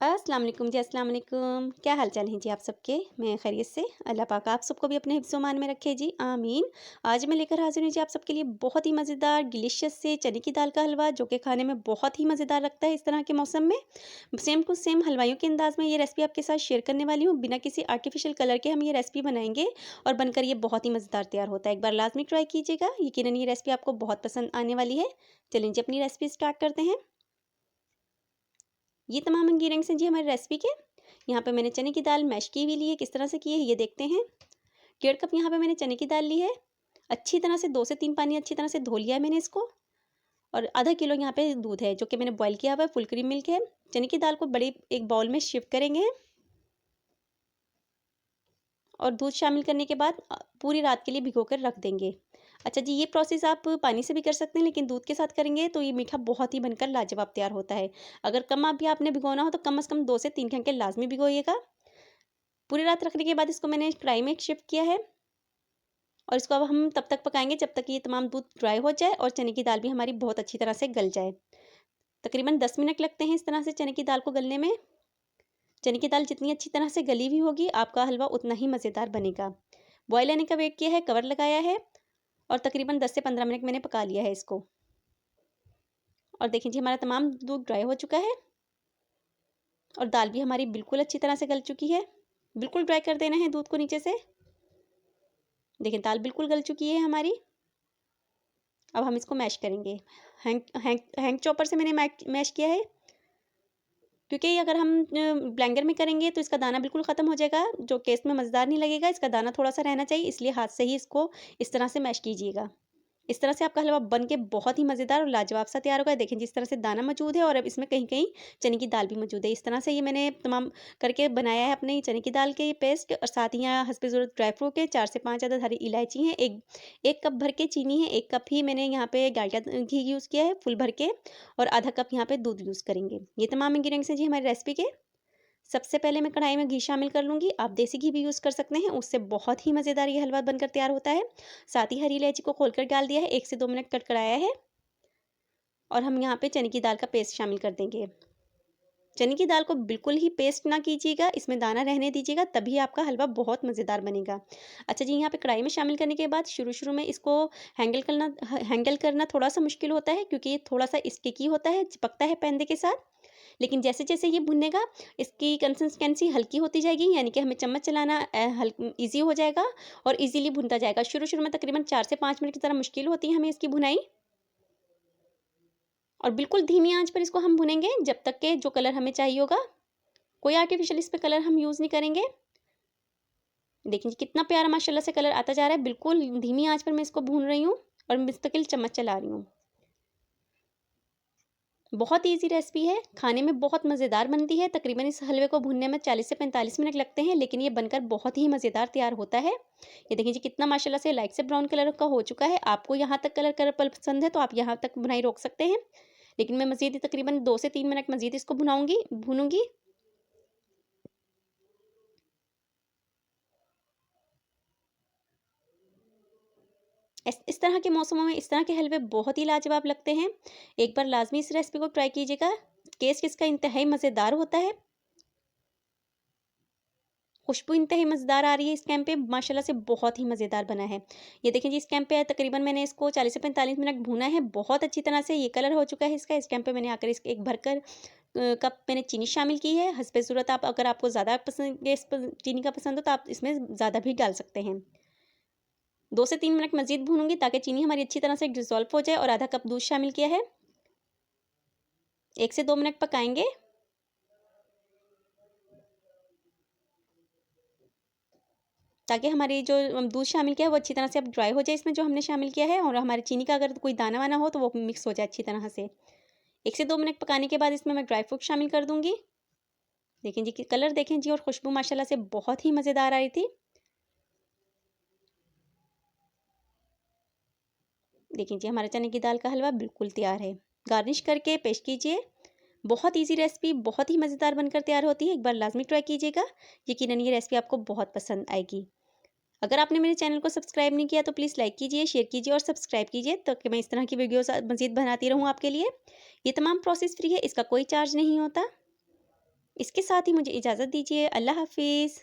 अस्सलाम वालेकुम जी। अस्सलाम वालेकुम। क्या हाल चाल हैं जी आप सबके? मैं खैरियत से। अल्लाह पाक आप सबको भी अपने हिफ्ज़ मान में रखे जी, आमीन। आज मैं लेकर हाज़िर हूँ जी आप सबके लिए बहुत ही मज़ेदार डिलीशियस से चने की दाल का हलवा, जो कि खाने में बहुत ही मज़ेदार लगता है इस तरह के मौसम में। सेम टू सेम हलवाइयों के अंदाज़ में ये रेसिपी आपके साथ शेयर करने वाली हूँ। बिना किसी आर्टिफ़िशियल कलर के हम ये रेसिपी बनाएँगे और बनकर ये बहुत ही मज़ेदार तैयार होता है। एक बार लाज़मी ट्राई कीजिएगा, यकीनन ये रेसिपी आपको बहुत पसंद आने वाली है। चलिए जी अपनी रेसिपी स्टार्ट करते हैं। ये तमाम इंग्रीडिएंट्स हैं जी हमारी रेसिपी के। यहाँ पे मैंने चने की दाल मैश की हुई ली है, किस तरह से की है ये देखते हैं। 1.5 कप यहाँ पे मैंने चने की दाल ली है। अच्छी तरह से 2 से 3 पानी अच्छी तरह से धो लिया है मैंने इसको। और आधा किलो यहाँ पे दूध है, जो कि मैंने बॉयल किया हुआ है, फुल क्रीम मिल्क है। चने की दाल को बड़े एक बाउल में शिफ्ट करेंगे और दूध शामिल करने के बाद पूरी रात के लिए भिगो कर रख देंगे। अच्छा जी, ये प्रोसेस आप पानी से भी कर सकते हैं, लेकिन दूध के साथ करेंगे तो ये मीठा बहुत ही बनकर लाजवाब तैयार होता है। अगर कम आप भी आपने भिगोना हो तो कम से कम 2 से 3 घंटे लाजमी भिगोइएगा। पूरी रात रखने के बाद इसको मैंने कढ़ाई में शिफ्ट किया है और इसको अब हम तब तक पकाएंगे जब तक ये तमाम दूध ड्राई हो जाए और चने की दाल भी हमारी बहुत अच्छी तरह से गल जाए। तकरीबन 10 मिनट लगते हैं इस तरह से चने की दाल को गलने में। चने की दाल जितनी अच्छी तरह से गली हुई होगी, आपका हलवा उतना ही मज़ेदार बनेगा। बॉयल आने का वेट किया है, कवर लगाया है और तकरीबन 10 से 15 मिनट मैंने पका लिया है इसको। और देखिए जी हमारा तमाम दूध ड्राई हो चुका है और दाल भी हमारी बिल्कुल अच्छी तरह से गल चुकी है। बिल्कुल ड्राई कर देना है दूध को नीचे से। देखिए दाल बिल्कुल गल चुकी है हमारी। अब हम इसको मैश करेंगे। हैंड हैंड हैंड चॉपर से मैंने मैश किया है, क्योंकि अगर हम ब्लेंडर में करेंगे तो इसका दाना बिल्कुल ख़त्म हो जाएगा, जो कि इसमें मज़ेदार नहीं लगेगा। इसका दाना थोड़ा-सा रहना चाहिए, इसलिए हाथ से ही इसको इस तरह से मैश कीजिएगा। इस तरह से आपका हलवा बन के बहुत ही मज़ेदार और लाजवाब सा तैयार होगा। देखें जिस तरह से दाना मौजूद है और अब इसमें कहीं-कहीं चने की दाल भी मौजूद है। इस तरह से ये मैंने तमाम करके बनाया है अपने चने की दाल के ये पेस्ट, और साथ ही यहाँ हस्बे ज़रूरत ड्राई फ्रूट के 4 से 5 अदद हरी इलायची हैं, 1 कप भर के चीनी है, 1 कप ही मैंने यहाँ पे डालडा घी यूज़ किया है फुल भर के, और आधा कप यहाँ पे दूध यूज़ करेंगे। ये तमाम इंग्रीडिएंट्स हैं जी हमारी रेसिपी के। सबसे पहले मैं कढ़ाई में घी शामिल कर लूँगी। आप देसी घी भी यूज़ कर सकते हैं, उससे बहुत ही मज़ेदार ये हलवा बनकर तैयार होता है। साथ ही हरी इलायची को खोलकर डाल दिया है, 1 से 2 मिनट कड़कड़ाया है और हम यहाँ पे चने की दाल का पेस्ट शामिल कर देंगे। चने की दाल को बिल्कुल ही पेस्ट ना कीजिएगा, इसमें दाना रहने दीजिएगा, तभी आपका हलवा बहुत मज़ेदार बनेगा। अच्छा जी, यहाँ पे कढ़ाई में शामिल करने के बाद शुरू-शुरू में इसको हैंडल करना थोड़ा-सा मुश्किल होता है, क्योंकि ये थोड़ा-सा स्टिकी होता है, चिपकता है पैंदे के साथ। लेकिन जैसे-जैसे ये भुनेगा, इसकी कंसिस्टेंसी हल्की होती जाएगी, यानी कि हमें चम्मच चलाना ईज़ी हो जाएगा और ईज़िली भुनता जाएगा। शुरू-शुरू में तकरीबन 4 से 5 मिनट की तरह मुश्किल होती है हमें इसकी भुनाई, और बिल्कुल धीमी आँच पर इसको हम भुनेंगे जब तक के जो कलर हमें चाहिए होगा। कोई आर्टिफ़िशियल इस पे कलर हम यूज़ नहीं करेंगे। देखिए कितना प्यारा माशाल्लाह से कलर आता जा रहा है। बिल्कुल धीमी आँच पर मैं इसको भून रही हूँ और मुस्तकिल चम्मच चला रही हूँ। बहुत ईज़ी रेसिपी है, खाने में बहुत मज़ेदार बनती है। तकरीबन इस हलवे को भूनने में 40 से 45 मिनट लगते हैं, लेकिन ये बनकर बहुत ही मज़ेदार तैयार होता है। ये देखिए जी कितना माशाल्लाह से लाइट से ब्राउन कलर का हो चुका है। आपको यहाँ तक कलर पसंद है तो आप यहाँ तक भुनाई रोक सकते हैं, लेकिन मैं मज़ीद तकरीबन 2 से 3 मिनट मज़ीद इसको भूनूँगी। इस तरह के मौसमों में इस तरह के हलवे बहुत ही लाजवाब लगते हैं। एक बार लाज़मी इस रेसिपी को ट्राई कीजिएगा। टेस्ट इसका इंतहाई मज़ेदार होता है। खुशबू इंतहाई मज़ेदार आ रही है इस कैम पे, माशाल्लाह से बहुत ही मज़ेदार बना है। ये देखिए जी इस कैम पे तकरीबन मैंने इसको 40 से 45 मिनट भूना है, बहुत अच्छी तरह से ये कलर हो चुका है इसका। इस कैम पे मैंने आकर इसके एक भरकर कप मैंने चीनी शामिल की है। हस्बे ज़रूरत आप अगर आपको ज़्यादा पसंद गैस प चीनी का पसंद हो तो आप इसमें ज़्यादा भी डाल सकते हैं। 2 से 3 मिनट मज़ीद भूनूँगी ताकि चीनी हमारी अच्छी तरह से डिज़ोल्व हो जाए, और आधा कप दूध शामिल किया है। 1 से 2 मिनट पकाएँगे। ताकि हमारी जो दूध शामिल किया है वो अच्छी तरह से अब ड्राई हो जाए इसमें जो हमने शामिल किया है, और हमारी चीनी का अगर कोई दाना-वाना हो तो वो मिक्स हो जाए अच्छी तरह से। 1 से 2 मिनट पकाने के बाद इसमें मैं ड्राई फ्रूट शामिल कर दूँगी। देखें जी कि कलर देखें जी, और खुशबू माशाल्लाह से बहुत ही मज़ेदार आ रही थी। देखिए जी हमारे चने की दाल का हलवा बिल्कुल तैयार है। गार्निश करके पेश कीजिए। बहुत ईज़ी रेसिपी, बहुत ही मज़ेदार बनकर तैयार होती है। एक बार लाज़मी ट्राई कीजिएगा। यकीनन ये रेसिपी आपको बहुत पसंद आएगी। अगर आपने मेरे चैनल को सब्सक्राइब नहीं किया तो प्लीज़ लाइक कीजिए, शेयर कीजिए और सब्सक्राइब कीजिए, ताकि मैं इस तरह की वीडियोस मज़ीद बनाती रहूँ आपके लिए। ये तमाम प्रोसेस फ्री है, इसका कोई चार्ज नहीं होता। इसके साथ ही मुझे इजाज़त दीजिए। अल्लाह हाफ़िज़।